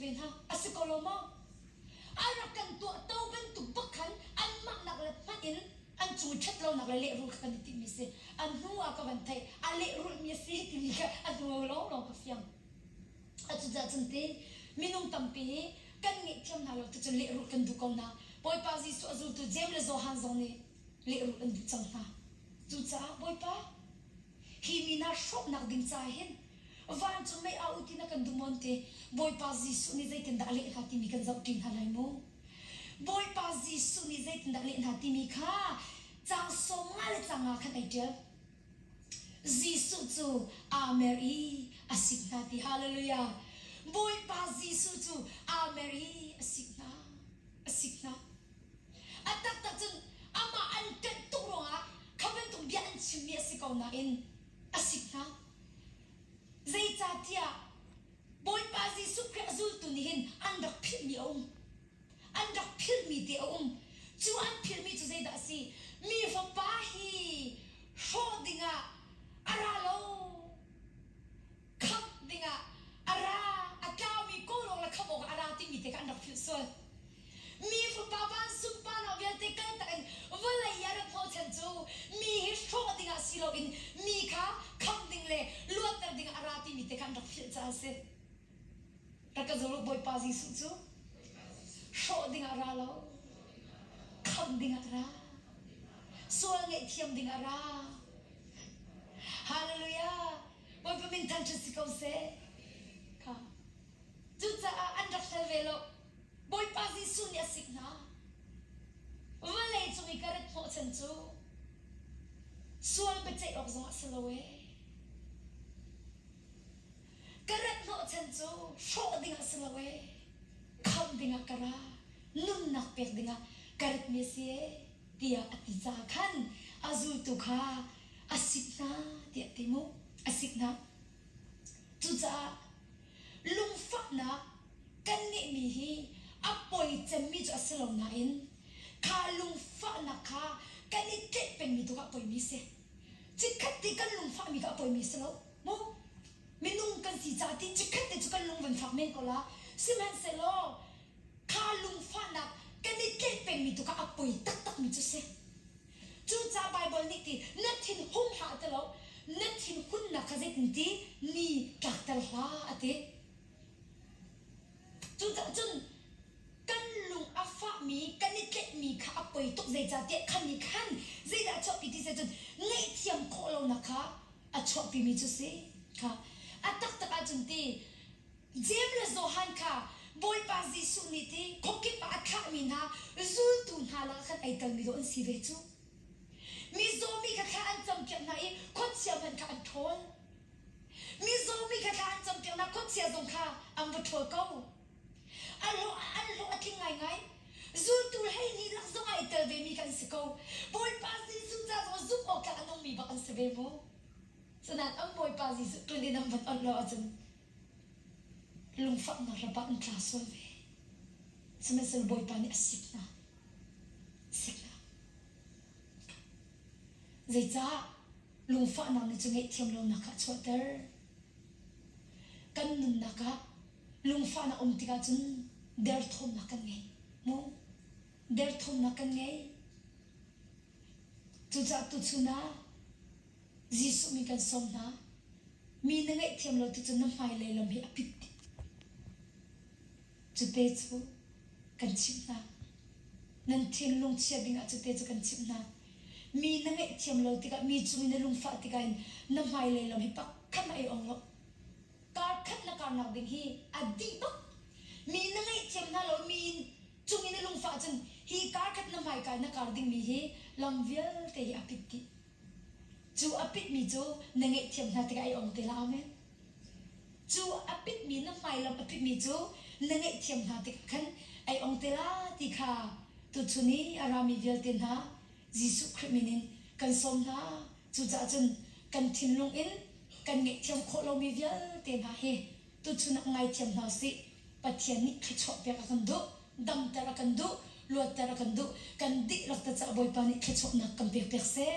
tin ha asikoloma arakan tu tauben tu bakhan an mak nak le patin an chu chat lo nak le ru kan ti mi se an nuwa ka ban thai ale ru mi se ti mi ka an nu lo lo ka fiang atu za chante minung tampi kan ngi thiam na lo tu chen le ru kan du ko na boy pa ji so azul tu jem le zo han zong ne le ru kan du chang na tu cha boy pa hi mi na shop nak ding cha hen van chu mai au ti na kan du monte boy pa ji su ni zai tin da le kha ti mi kan zau tin halai mo boy pa ji su ni zai tin da le na ti mi kha chang so ngal chang a khan ai tel ji su chu ameri asikna ti hallelujah boy pa ji su chu ameri asikna atak tak chun ama an kan tu ronga khaben tum bia an chimi asikau na in asikna zai cha tia boy pa ji su kre azul tu ni hin an dak phil mi te chu an phil mi chu zai da si mi fa pa hi ho dinga ara lo khap dinga ara akami ko lo la khamo ara ti mi te kan dak phil so mi fa pa ban sum pa na bia te kan ta en wala ya ra pho chen chu mi hi ho dinga si lo in mi kha kham ding le luat tar dinga ara ti mi te kan dak phil cha se ta ka zo boy pa ji su chu ho dinga ara lo kham dinga ara sual ngai thiam dinga ara hallelujah boy pa min tan chi ko se ka tu cha an dak sel velo boy pa ji su ni asikna wala chu mi karet pho chen chu sual be chai ok zong asalowe karet pho chen chu sho dinga asalowe kham dinga kara nun nak pek dinga karet me se dia ati cha khan azul tu kha asikna dia timu asikna tu cha lung fa na kan ni mi hi apoi chem mi chu asalom na in kha lung fa na kha kan ni te pen mi tu ka poi mi se chikhat ti kan lung fa mi ka poi mi se lo mo minung kan si cha ti chikhat te chu kan lung van fa men ko la siman se lo kha lung fa na kan ni te pen mi tu ka apoi tak tak mi chu se chu cha bible ni ti na thin hum ha te lo na thin hun na kha zai tin ti ni tak tar ha ate chu cha chun kan lung afa mi kan ni ket mi kha apoi tok zai cha te khan ni khan zai da chop pi ti se chun ngai thiam ko lo na kha a chop pi mi chu se kha atak tak a chun ti jem le zo han kha boy pa ji su ni ti khoki pa kha mi na zul tu na la khan ai tal mi do an si ve chu mi zo mi kha kha an cham kya na i khot sia ban kha an thol mi zo mi kha kha an cham kya na khot sia zong kha am bu thol ko alo ating ngai zul tu hai ni lak zo ai tel ve mi kan siko boy pa ji su cha zo zup o ka anong mi ba kan se ve mo sanan ang boy pa ji su tu ni nam bat on lo achun lung fa na ra ba an tla so ve semesel boy pa ni asikna zai cha lung fa na ni chu ngai thiam lo na kha chwater kan nun na ka lung fa na tika chun der thom na kan ngai mo der thom na kan ngai tu cha tu chuna jisu mi kan som na mi na ngai thiam lo tu chun na mai le lam hi apit chu te chu kan chim na nan thin lung chia dinga chu te chu kan chim na mi na ngai thiam lo tika mi chu mi na lung fa tika in na mai le lam hi pak khan ai ong lo kar khat na kar nak ding hi adi bak mi na ngai thiam na lo mi chung in lung fa chen hi kar khat na mai ka na kar ding mi hi lam vial te hi apit ki chu apit mi chu na ngai thiam na tika ai ong te la amen chu apit mi na mai lam apit mi chu na ngai thiam na tika khan ai ong te la ti kha tu chuni arami vial ten ha jisu khrminin kan som na chu cha chen kan thin lung in kan ngai thiam kho lo mi vial ten ha he tu chuna ngai thiam na si pathian ni khchop pe ka kan do dam tara kan do luat tara kan do kan di rak ta cha boy pa ni khchop na kan pe se